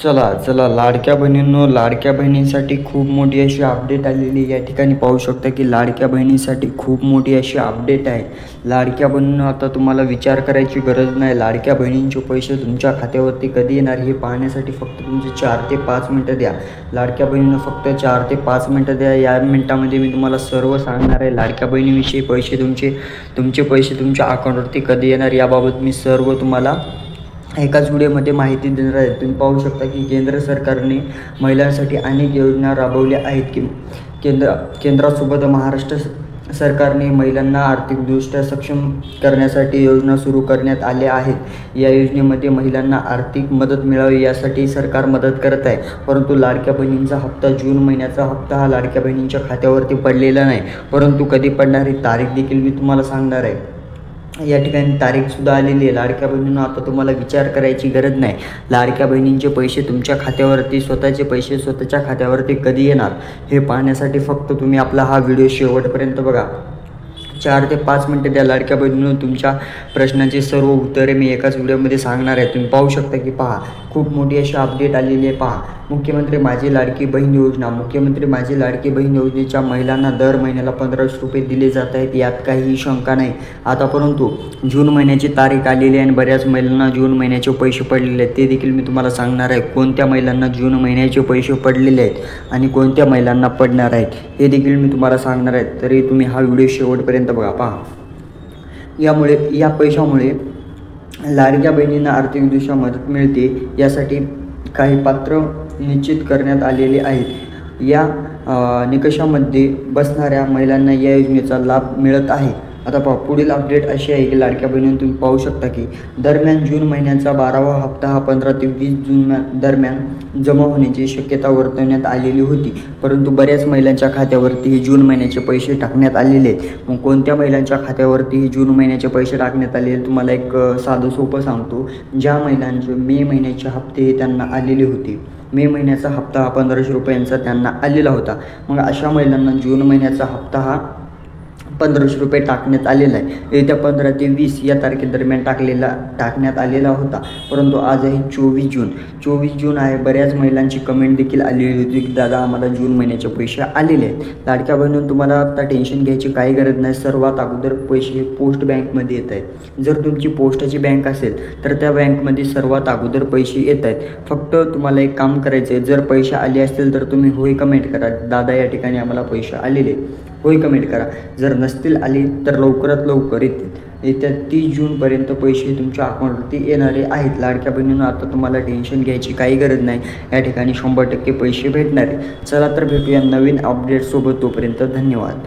चला लाडक्या बहिणींनो, लाडक्या बहिणींसाठी खूप मोठी अशी अपडेट आलेली या ठिकाणी पाहू शकता की लाडक्या बहिणींसाठी खूप मोठी अशी अपडेट आहे। लाडक्या बहिणींनो, आता तुम्हाला विचार करायची गरज नाही। लाडक्या बहिणींचे पैसे तुमच्या खात्यावरती कधी येणार हे पाहण्यासाठी फक्त तुमचे 4 ते 5 मिनिटं द्या। लाडक्या बहिणींनो, फक्त 4 ते 5 मिनिटं द्या। या मिनिटामध्ये मी तुम्हाला सर्व सांगणार आहे। लाडक्या बहिणीविषयी तुमचे पैसे तुमच्या अकाउंटवरती कधी येणार याबाबत मी सर्व तुम्हाला एकाच व्हिडिओमध्ये माहिती देणार आहे। तुम्ही पाहू शकता की केंद्र सरकारने महिलांसाठी अनेक योजना राबवल्या आहेत की केंद्रासोबत महाराष्ट्र सरकारने महिलांना आर्थिकदृष्ट्या सक्षम करण्यासाठी योजना सुरू करण्यात आल्या आहेत। या योजनेमध्ये महिलांना आर्थिक मदत मिळावी यासाठी सरकार मदत करत आहे। परंतु लाडक्या बहिणींचा हप्ता, जून महिन्याचा हप्ता हा लाडक्या बहिणींच्या खात्यावरती पडलेला नाही, परंतु कधी पडणार ही तारीख देखील मी तुम्हाला सांगणार आहे। या ठिकाणी तारीखसुद्धा आलेली आहे। लाडक्या बहिणींना आता तुम्हाला विचार करायची गरज नाही। लाडक्या बहिणींचे पैसे तुमच्या खात्यावरती, स्वतःचे पैसे स्वतःच्या खात्यावरती कधी येणार हे पाहण्यासाठी फक्त तुम्ही आपला हा व्हिडिओ शेवटपर्यंत बघा। 4 ते 5 मिनिटे द्या। लाडक्या बहिणींनो, तुमच्या प्रश्नांची सर्व उत्तरे मी एकाच व्हिडिओमध्ये सांगणार आहे। तुम्ही पाहू शकता की पहा, खूप मोठी अशी अपडेट आलेली आहे। पहा, मुख्यमंत्री माझी लाडकी बहीण योजना, मुख्यमंत्री माझी लाडकी बहीण योजनेच्या महिलांना दर महिन्याला 1500 रुपये दिले जात आहेत। यात काहीही शंका नाही। आता परंतु जून महिन्याची तारीख आलेली आहे आणि बऱ्याच महिलांना जून महिन्याचे पैसे पडलेले आहेत, ते देखील मी तुम्हाला सांगणार आहे। कोणत्या महिलांना जून महिन्याचे पैसे पडलेले आहेत आणि कोणत्या महिलांना पडणार आहेत हे देखील मी तुम्हाला सांगणार आहे। तरी तुम्ही हा व्हिडिओ शेवटपर्यंत बघा। पहा, या पैशामुळे लाडक्या बहिणींना आर्थिकदृष्ट्या मदत मिळते, यासाठी काही पात्र निश्चित करण्यात आलेले आहेत। या निकषामध्ये बसणाऱ्या महिलांना या योजनेचा लाभ मिळत आहे। आता पहा, पुढील अपडेट अशी आहे की लाडक्या बहिणींनो, तुम्ही पाहू शकता की दरम्यान जून महिन्याचा 12वा हप्ता हा 15 ते 20 जून दरम्यान जमा होण्याची शक्यता वर्तवण्यात आलेली होती, परंतु बऱ्याच महिलांच्या खात्यावरती हे जून महिन्याचे पैसे टाकण्यात आलेले आहेत। मग कोणत्या महिलांच्या खात्यावरती हे जून महिन्याचे पैसे टाकण्यात आलेले तुम्हाला एक साधं सोपं सांगतो। ज्या महिलांचे मे महिन्याचे हप्ते हे त्यांना आलेले होते, मे महिन्याचा हप्ता हा 1500 रुपयांचा त्यांना आलेला होता, मग अशा महिलांना जून महिन्याचा हप्ता हा 1500 रुपये टाकण्यात आलेला आहे। येत्या 15 ते 20 या तारखेदरम्यान टाकण्यात आलेला होता, परंतु आज आहे 24 जून आहे। बऱ्याच महिलांची कमेंट देखील आलेली होती की दादा, आम्हाला जून महिन्याचे पैसे आलेले आहेत। लाडक्या बहिणींनो, तुम्हाला आता टेन्शन घ्यायची काही गरज नाही। सर्वात अगोदर पैसे पोस्ट बँकमध्ये येत आहेत। जर तुमची पोस्टाची बँक असेल तर त्या बँकमध्ये सर्वात अगोदर पैसे येत आहेत। फक्त तुम्हाला एक काम करायचं आहे, जर पैसे आले असतील तर तुम्ही होय कमेंट करा, दादा या ठिकाणी आम्हाला पैसे आलेले, होय कमेंट करा। जर नसतील आली तर लवकरात लवकर येत्या 30 जूनपर्यंत पैसे तुमच्या अकाउंटवरती येणारे आहेत। लाडक्या बहिणींनो, आता तुम्हाला टेन्शन घ्यायची काही गरज नाही। या ठिकाणी 100% पैसे भेटणार आहे। चला तर भेटूया नवीन अपडेटसोबत, तोपर्यंत धन्यवाद।